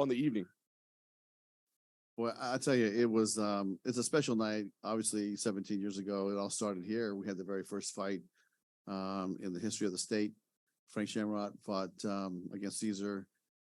in the evening? Well, I tell you, it was it's a special night. Obviously, 17 years ago, it all started here. We had the very first fight in the history of the state. Frank Shamrock fought against Caesar,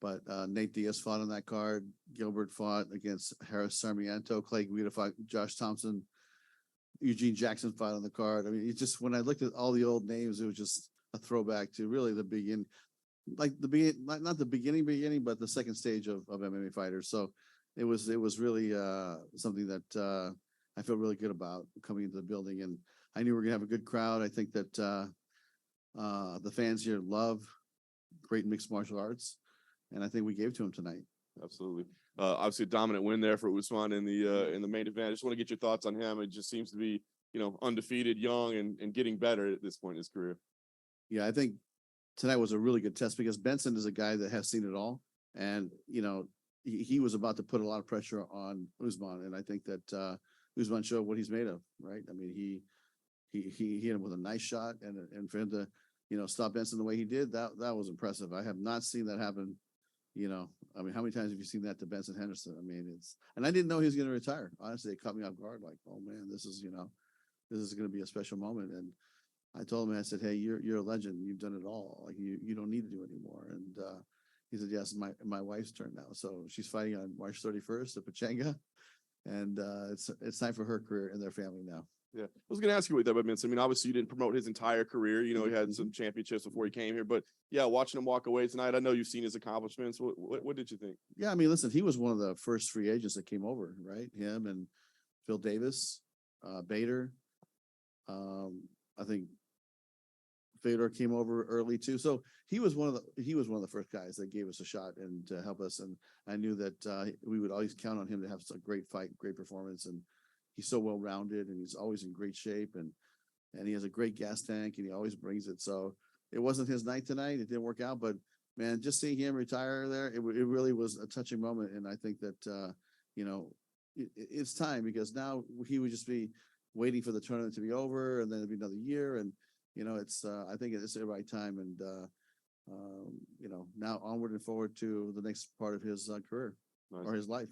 but Nate Diaz fought on that card. Gilbert fought against Harris Sarmiento. Clay Guida fought Josh Thompson. Eugene Jackson fought on the card. I mean, it just, when I looked at all the old names, it was just a throwback to really the begin, like the begin, not the beginning, but the second stage of MMA fighters. So it was really something that I feel really good about coming into the building, and I knew we were gonna have a good crowd. I think that the fans here love great mixed martial arts, and I think we gave it to them tonight. Absolutely. Obviously a dominant win there for Usman in the main event. I just want to get your thoughts on him. It just seems to be, undefeated, young, and getting better at this point in his career. Yeah, I think tonight was a really good test because Benson is a guy that has seen it all, and he was about to put a lot of pressure on Usman, and I think that Usman showed what he's made of. Right? I mean, he hit him with a nice shot, and for him to stop Benson the way he did, that was impressive. I have not seen that happen. I mean, how many times have you seen that to Benson Henderson? I mean, and I didn't know he was going to retire. Honestly, it caught me off guard. Like, oh man, this is going to be a special moment. And I told him, I said, hey, you're a legend. You've done it all. Like you don't need to do it anymore. And he said, yes, my wife's turn now. So she's fighting on March 31st at Pachanga, and it's time for her career and their family now. Yeah, I was going to ask you about Benson. I mean, obviously, you didn't promote his entire career. He had some championships before he came here. But yeah, watching him walk away tonight, I know you've seen his accomplishments. What did you think? Yeah, I mean, listen, he was one of the first free agents that came over, right? Him and Phil Davis, Bader. I think Fedor came over early too. So he was one of the first guys that gave us a shot and to help us. And I knew that we would always count on him to have a great fight, great performance, and he's so well rounded, and he's always in great shape, and he has a great gas tank, and he always brings it. So it wasn't his night tonight; it didn't work out. But man, just seeing him retire there, it really was a touching moment. And I think that it's time, because now he would just be waiting for the tournament to be over, and then it'd be another year. And it's I think it's the right time. And now onward and forward to the next part of his career. Nice. Or his life.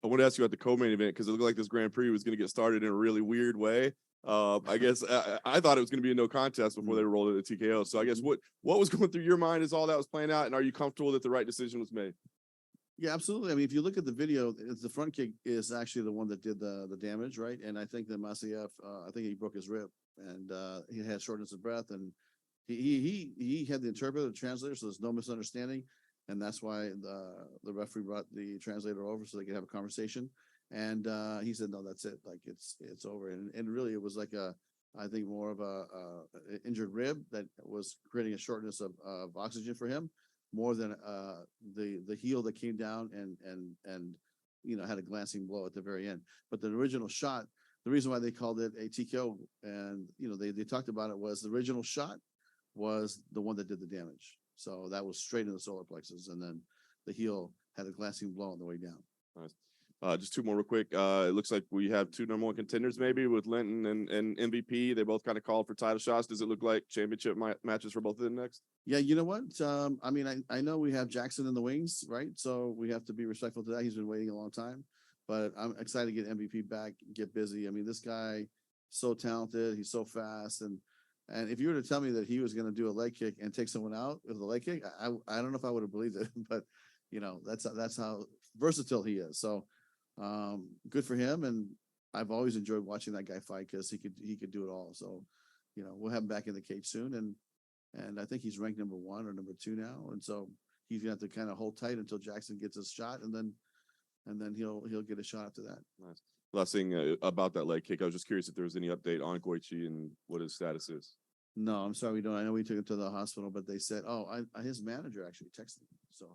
I want to ask you about the co-main event, because it looked like this Grand Prix was going to get started in a really weird way. I guess I thought it was going to be a no contest before they rolled it at TKO. So I guess what was going through your mind as all that was playing out, and are you comfortable that the right decision was made? Yeah, absolutely. I mean, if you look at the video, the front kick is actually the one that did the damage, right? And I think that Masiev, I think he broke his rib, and he had shortness of breath, and he had the interpreter, the translator, so there's no misunderstanding. And that's why the referee brought the translator over so they could have a conversation. And he said, no, that's it. Like it's over. And really it was like I think more of a injured rib that was creating a shortness of oxygen for him, more than the heel that came down and had a glancing blow at the very end. But the original shot, the reason why they called it a TKO, and they talked about it, was the original shot was the one that did the damage. So that was straight in the solar plexus, and then the heel had a glancing blow on the way down. Nice. Just two more real quick. It looks like we have two number one contenders, maybe, with Linton and MVP. They both kind of called for title shots. Does it look like championship matches for both of them next? Yeah, you know what? I mean, I know we have Jackson in the wings, right? So we have to be respectful to that. He's been waiting a long time, but I'm excited to get MVP back, get busy. I mean, this guy, so talented. He's so fast, and if you were to tell me that he was going to do a leg kick and take someone out with a leg kick, I don't know if I would have believed it, but that's how versatile he is. So good for him. And I've always enjoyed watching that guy fight, because he could do it all. So, we'll have him back in the cage soon. And I think he's ranked number 1 or number 2 now. And so he's gonna have to kind of hold tight until Jackson gets his shot, and then he'll get a shot after that. Nice. Last thing about that leg kick, I was just curious if there was any update on Goichi and what his status is. No, I'm sorry, we don't. I know we took him to the hospital, but they said, his manager actually texted me. So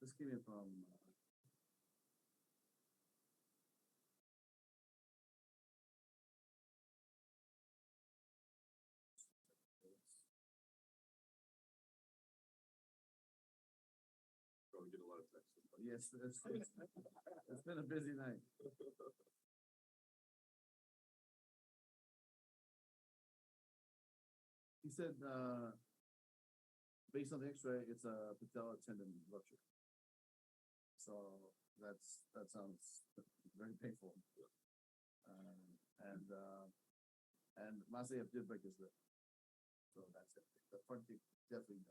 this came in from Get a lot of texts. yes, it's been a busy night. He said based on the X-ray, it's a patella tendon rupture. So that sounds very painful. And Masayev did break his rib. So that's it. The front kick definitely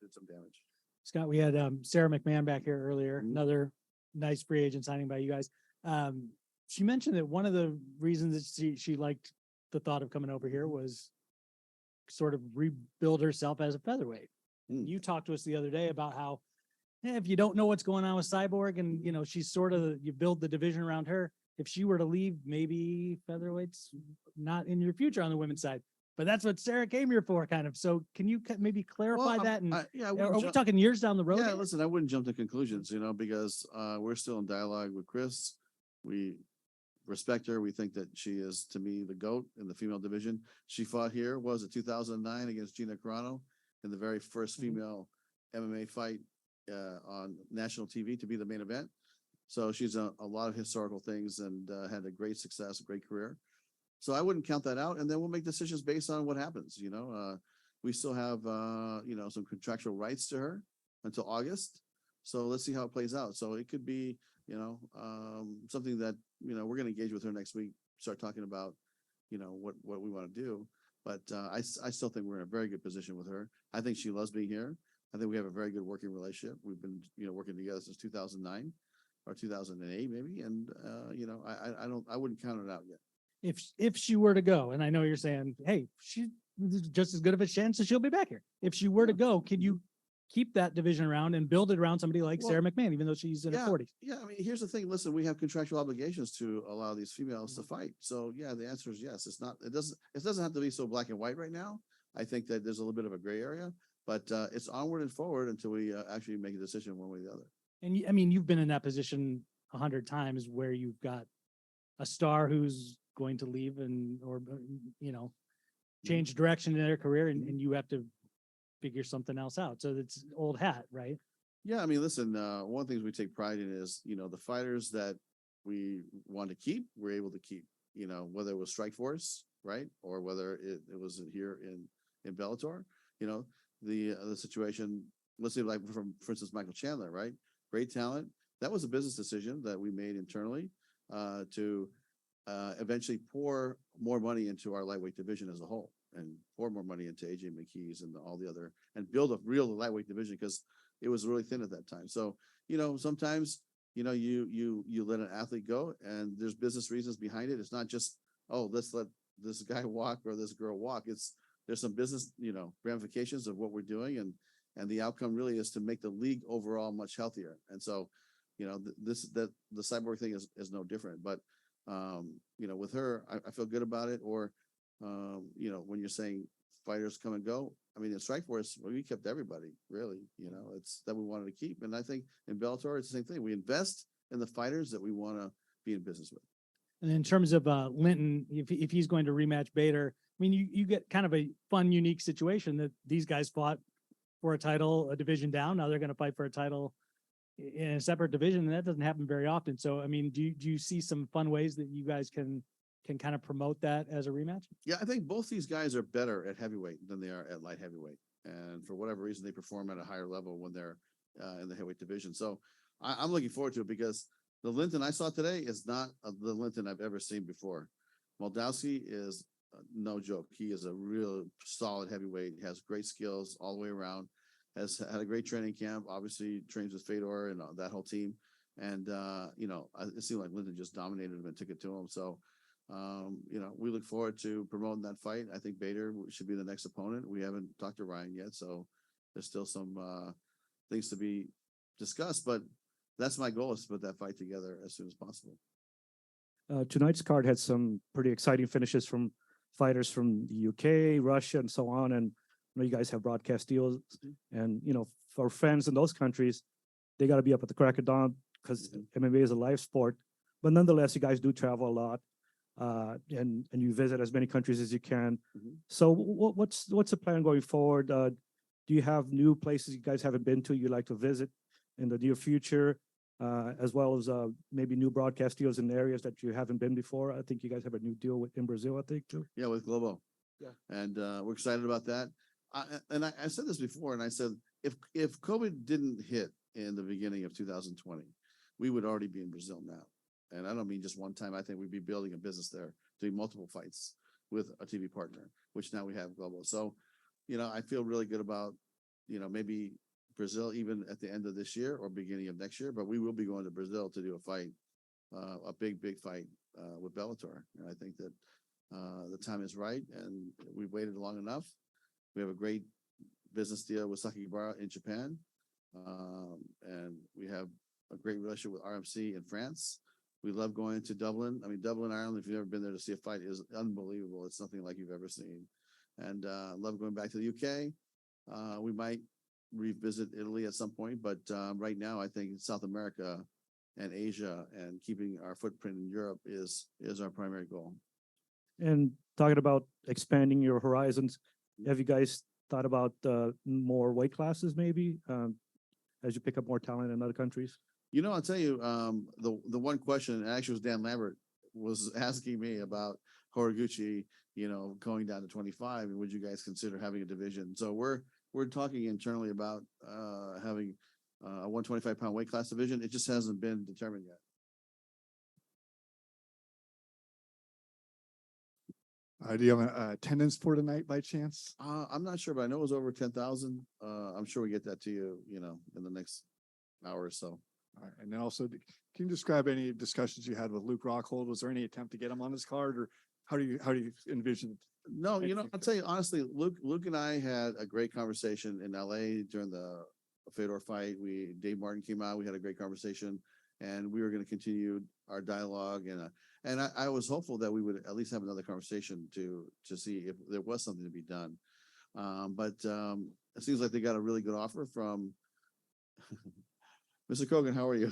did some damage. Scott, we had Sarah McMahon back here earlier, Mhm. another nice free agent signing by you guys. She mentioned that one of the reasons that she liked the thought of coming over here was sort of rebuild herself as a featherweight. Mm. You talked to us the other day about how if you don't know what's going on with Cyborg and, you know, she's sort of, you build the division around her. If she were to leave, maybe featherweight's not in your future on the women's side. But that's what Sarah came here for, kind of. So can you maybe clarify that? And Yeah, are we talking years down the road? yeah, here? listen, I wouldn't jump to conclusions, you know, because we're still in dialogue with Chris. We respect her. We think that she is, to me, the GOAT in the female division. She fought here, was it 2009 against Gina Carano in the very first female MMA fight on national TV to be the main event. So she's a lot of historical things and had a great success, a great career. So I wouldn't count that out. And then we'll make decisions based on what happens. You know, we still have, you know, some contractual rights to her until August. So let's see how it plays out. So it could be, you know, something that, you know, we're going to engage with her next week, start talking about, you know, what we want to do. But I still think we're in a very good position with her. I think she loves being here. I think we have a very good working relationship. We've been, you know, working together since 2009 or 2008 maybe. And, you know, I wouldn't count it out yet. If she were to go, and I know you're saying, hey, she's just as good of a chance as she'll be back here. If she were to go, can you keep that division around and build it around somebody like Sarah McMahon, even though she's in her 40s? Yeah, I mean, here's the thing. Listen, we have contractual obligations to allow these females to fight. So yeah, the answer is yes. It doesn't have to be so black and white right now. I think that there's a little bit of a gray area, but it's onward and forward until we actually make a decision one way or the other. And I mean, you've been in that position 100 times where you've got a star who's going to leave or you know, change direction in their career, and you have to figure something else out. So it's old hat, right? Yeah, I mean, listen, one of the things we take pride in is, you know, the fighters that we want to keep, we're able to keep, you know, whether it was Strikeforce, right? Or whether it was here in Bellator, you know, the situation, let's say like for instance, Michael Chandler, right? Great talent. That was a business decision that we made internally to eventually pour more money into our lightweight division as a whole and pour more money into AJ McKee's and all the other, and build a real lightweight division because it was really thin at that time. So, you know, sometimes, you know, you let an athlete go and there's business reasons behind it. It's not just, oh, let's let this guy walk or this girl walk. There's some business, you know, ramifications of what we're doing. And the outcome really is to make the league overall much healthier. And so, you know, the Cyborg thing is no different, but, you know, with her, I feel good about it. Or, you know, when you're saying fighters come and go, I mean, in Strikeforce, well, we kept everybody, really, you know, it's that we wanted to keep. And I think in Bellator, it's the same thing. We invest in the fighters that we want to be in business with. And in terms of Linton, if he's going to rematch Bader, I mean, you get kind of a fun, unique situation that these guys fought for a title, a division down. Now they're going to fight for a title in a separate division, and that doesn't happen very often. So, I mean, do you see some fun ways that you guys can kind of promote that as a rematch? Yeah, I think both these guys are better at heavyweight than they are at light heavyweight. And for whatever reason, they perform at a higher level when they're in the heavyweight division. So I'm looking forward to it because the Linton I saw today is not the Linton I've ever seen before. Moldowski is no joke. He is a real solid heavyweight, has great skills all the way around, has had a great training camp, obviously trains with Fedor and that whole team. And, you know, it seemed like Linton just dominated him and took it to him. So, you know, we look forward to promoting that fight. I think Bader should be the next opponent. We haven't talked to Ryan yet, so there's still some things to be discussed, but that's my goal, is to put that fight together as soon as possible. Tonight's card had some pretty exciting finishes from fighters from the UK, Russia, and so on. And I know you guys have broadcast deals, and you know, for fans in those countries, they got to be up at the crack of dawn because MMA is a live sport. But nonetheless, you guys do travel a lot, and you visit as many countries as you can. So what's the plan going forward? Do you have new places you guys haven't been to you'd like to visit in the near future, as well as maybe new broadcast deals in areas that you haven't been before? I think you guys have a new deal in Brazil, I think, too. Yeah, with Globo. Yeah. And we're excited about that. I said this before, and I said, if COVID didn't hit in the beginning of 2020, we would already be in Brazil now. And I don't mean just one time. I think we'd be building a business there, doing multiple fights with a TV partner, which now we have global. So, I feel really good about, maybe Brazil even at the end of this year or beginning of next year, but we will be going to Brazil to do a fight, a big fight with Bellator. And I think that the time is right, and we've waited long enough. We have a great business deal with Sakakibara in Japan, and we have a great relationship with RMC in France. We love going to Dublin. I mean, Dublin, Ireland, if you've never been there to see a fight, is unbelievable. It's nothing like you've ever seen. And love going back to the UK. We might revisit Italy at some point, but right now I think South America and Asia and keeping our footprint in Europe is our primary goal. And talking about expanding your horizons, have you guys thought about more weight classes maybe as you pick up more talent in other countries? I'll tell you, the one question, actually was Dan Lambert, was asking me about Horiguchi, going down to 25, and would you guys consider having a division? So we're talking internally about having a 125-pound weight class division. It just hasn't been determined yet. Do you have an attendance for tonight by chance? I'm not sure, but I know it was over 10,000. I'm sure we get that to you, in the next hour or so. All right. And then also, can you describe any discussions you had with Luke Rockhold? Was there any attempt to get him on this card, or how do you envision? No, I'll tell you honestly, Luke and I had a great conversation in LA during the Fedor fight. Dave Martin came out. We had a great conversation, and we were going to continue our dialogue. And I was hopeful that we would at least have another conversation to see if there was something to be done. But it seems like they got a really good offer from Mr. Kogan. How are you?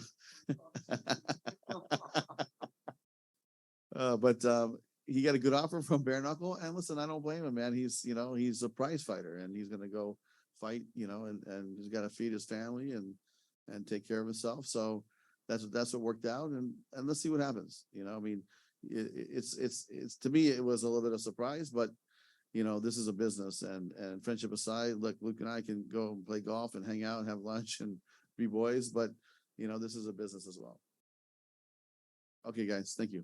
But he got a good offer from Bare Knuckle, and listen, I don't blame him, man. He's a prize fighter, and he's gonna go fight, and he's got to feed his family and take care of himself. So that's what worked out, and let's see what happens. I mean, it's to me it was a little bit of a surprise, but this is a business, and friendship aside, look, Luke and I can go and play golf and hang out and have lunch and be boys, but this is a business as well. Okay, guys, thank you.